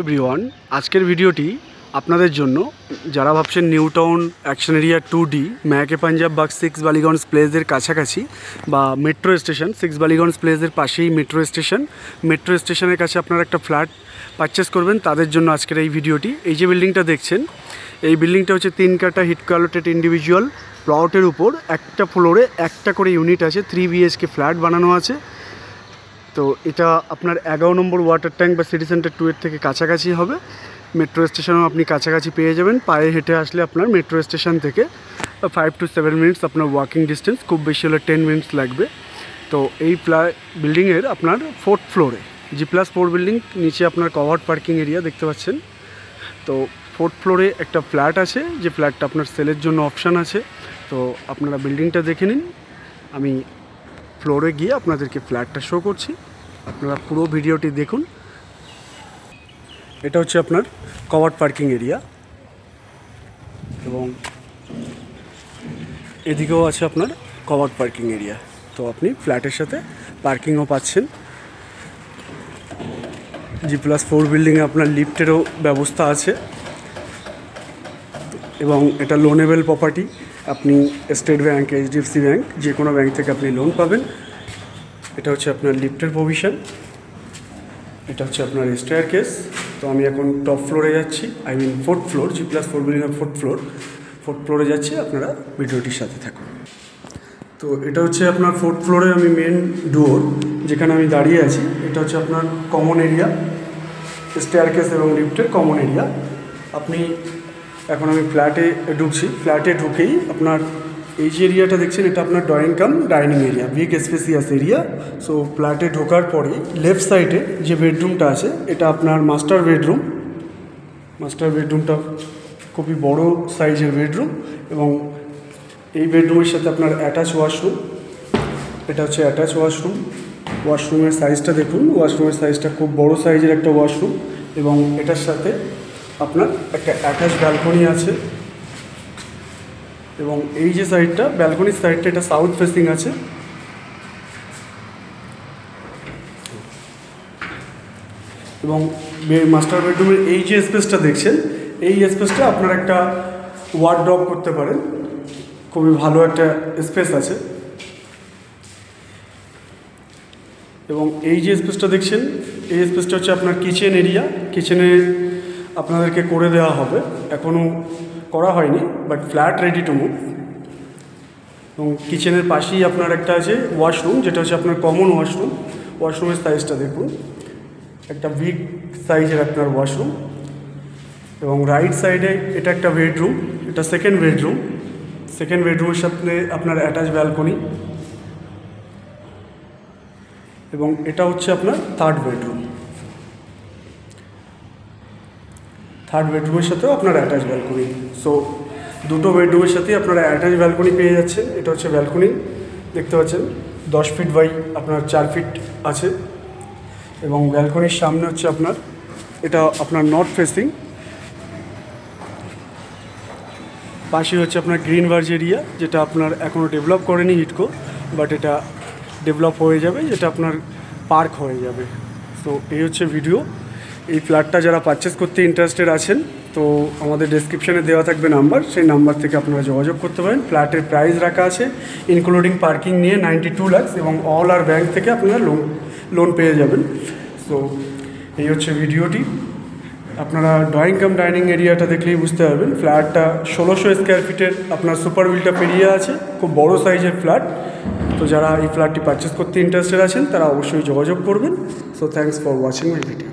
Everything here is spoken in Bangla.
এভরিওয়ান, আজকের ভিডিওটি আপনাদের জন্য যারা ভাবছেন new town action area 2D ম্যাকে পাঞ্জাব বাগ 6 বালিগঞ্জ প্লেসের কাছাকাছি বা মেট্রো স্টেশন 6 বালিগঞ্জ প্লেসের পাশেই মেট্রো স্টেশনের কাছে আপনারা একটা ফ্ল্যাট পারচেস করবেন, তাদের জন্য আজকের এই ভিডিওটি। এই যে বিল্ডিংটা দেখছেন, এই বিল্ডিংটা হচ্ছে 3 কাঠা হিট কালোটেড ইন্ডিভিজুয়াল প্লটের উপর একটা ফ্লোরে একটা করে ইউনিট আছে, 3 BHK ফ্ল্যাট বানানো আছে। তো এটা আপনার 11 নম্বর ওয়াটার ট্যাঙ্ক বা সিটি সেন্টার 2 এর থেকে কাছাকাছি হবে। মেট্রো স্টেশনও আপনি কাছাকাছি পেয়ে যাবেন। পায়ে হেঁটে আসলে আপনার মেট্রো স্টেশন থেকে 5 to 7 মিনিটস আপনার ওয়াকিং ডিস্টেন্স, খুব বেশি হলে 10 মিনিটস লাগবে। তো এই বিল্ডিংয়ের আপনার 4th ফ্লোরে G+4 বিল্ডিং, নিচে আপনার কভার্ড পার্কিং এরিয়া দেখতে পাচ্ছেন। তো 4th ফ্লোরে একটা ফ্ল্যাট আছে, যে ফ্ল্যাটটা আপনার সেলের জন্য অপশান আছে। তো আপনারা বিল্ডিংটা দেখে নিন, আমি ফ্লোরে গিয়ে আপনাদেরকে ফ্ল্যাটটা শো করছি, আপনারা পুরো ভিডিওটি দেখুন। এটা হচ্ছে আপনার কভার্ড পার্কিং এরিয়া এবং এদিকেও আছে আপনার কভার্ড পার্কিং এরিয়া। তো আপনি ফ্ল্যাটের সাথে পার্কিংও পাচ্ছেন। G+4 বিল্ডিংয়ে আপনার লিফটেরও ব্যবস্থা আছে এবং এটা লোনেবল প্রপার্টি। আপনি স্টেট ব্যাঙ্ক, HDFC ব্যাঙ্ক, যে কোনো ব্যাঙ্ক থেকে আপনি লোন পাবেন। এটা হচ্ছে আপনার লিফটের প্রভিশন, এটা হচ্ছে আপনার স্টেয়ারকেস। তো আমি এখন টপ ফ্লোরে যাচ্ছি, ফোর্থ ফ্লোর, G+4 বিল্ডিংয়ের 4th ফ্লোরে যাচ্ছি, আপনারা ভিডিওটির সাথে থাকুন। তো এটা হচ্ছে আপনার 4th ফ্লোরে আমি মেন ডোর যেখানে আমি দাঁড়িয়ে আছি, এটা হচ্ছে আপনার কমন এরিয়া, স্টেয়ারকেস এবং লিফটের কমন এরিয়া। আপনি এখন আমি ফ্ল্যাটে ঢুকছি, ফ্ল্যাটে ঢুকেই আপনার এই যে এরিয়াটা দেখছেন, এটা আপনার drawing cum dining area, big spacious area. So ফ্ল্যাটে ঢোকার পরে লেফট সাইডে যে বেডরুমটা আছে, এটা আপনার মাস্টার বেডরুমটা খুবই বড় সাইজের বেডরুম এবং এই বেডরুমের সাথে আপনার অ্যাটাচ ওয়াশরুম। এটা হচ্ছে অ্যাটাচ ওয়াশরুমের সাইজটা দেখুন, ওয়াশরুমের সাইজটা খুব বড় সাইজের একটা ওয়াশরুম এবং এটার সাথে আপনার একটা অ্যাটাচ ব্যালকনি আছে এবং এই যে সাইডটা, ব্যালকনির সাইডটা, এটা সাউথ ফেসিং আছে। এবং মাস্টার বেডরুমের এই যে স্পেসটা দেখছেন, এই স্পেসটা আপনার একটা ওয়ার্ডরোব করতে পারেন, খুবই ভালো একটা স্পেস আছে। এবং এই যে স্পেসটা দেখছেন, এই স্পেসটা হচ্ছে আপনার কিচেন এরিয়া। কিচেনে আপনাদেরকে করে দেওয়া হবে, এখনও করা হয়নি, but flat ready to move. এবং কিচেনের পাশেই আপনার একটা আছে ওয়াশরুম, যেটা হচ্ছে আপনার কমন ওয়াশরুমের সাইজটা দেখুন, একটা বিগ সাইজের আপনার ওয়াশরুম। এবং রাইট সাইডে এটা একটা বেডরুম, এটা সেকেন্ড বেডরুমের সাথে আপনার অ্যাটাচ ব্যালকনি এবং এটা হচ্ছে আপনার থার্ড বেডরুমের সাথেও আপনার অ্যাটাচ ব্যালকনি। সো দুটো বেডরুমের সাথেই আপনারা অ্যাটাচ ব্যালকনি পেয়ে যাচ্ছেন। এটা হচ্ছে ব্যালকনি, দেখতে পাচ্ছেন 10 ফিট বাই আপনার 4 ফিট আছে এবং ব্যালকনির সামনে হচ্ছে আপনার, এটা আপনার নর্থ ফেসিং। পাশে হচ্ছে আপনার গ্রিন ভার্জ এরিয়া, যেটা আপনার এখনও ডেভেলপ করেনি হিটকো, বাট এটা ডেভেলপ হয়ে যাবে, যেটা আপনার পার্ক হয়ে যাবে। তো এই হচ্ছে ভিডিও। এই ফ্ল্যাটটা যারা পারচেস করতে ইন্টারেস্টেড আছেন, তো আমাদের ডেসক্রিপশানে দেওয়া থাকবে নাম্বার, সেই নাম্বার থেকে আপনারা যোগাযোগ করতে পারেন। ফ্ল্যাটের প্রাইস রাখা আছে ইনক্লুডিং পার্কিং নিয়ে 92 লাখ এবং অল আর ব্যাঙ্ক থেকে আপনারা লোন পেয়ে যাবেন। সো এই হচ্ছে ভিডিওটি। আপনারা ড্রয়িং কাম ডাইনিং এরিয়াটা দেখলেই বুঝতে পারবেন। ফ্ল্যাটটা 1600 স্কোয়ার ফিটের আপনার সুপার বিল্ট-আপ এরিয়া আছে, খুব বড় সাইজের ফ্ল্যাট। তো যারা এই ফ্ল্যাটটি পারচেস করতে ইন্টারেস্টেড আছেন, তারা অবশ্যই যোগাযোগ করবেন। So thanks for watching my video.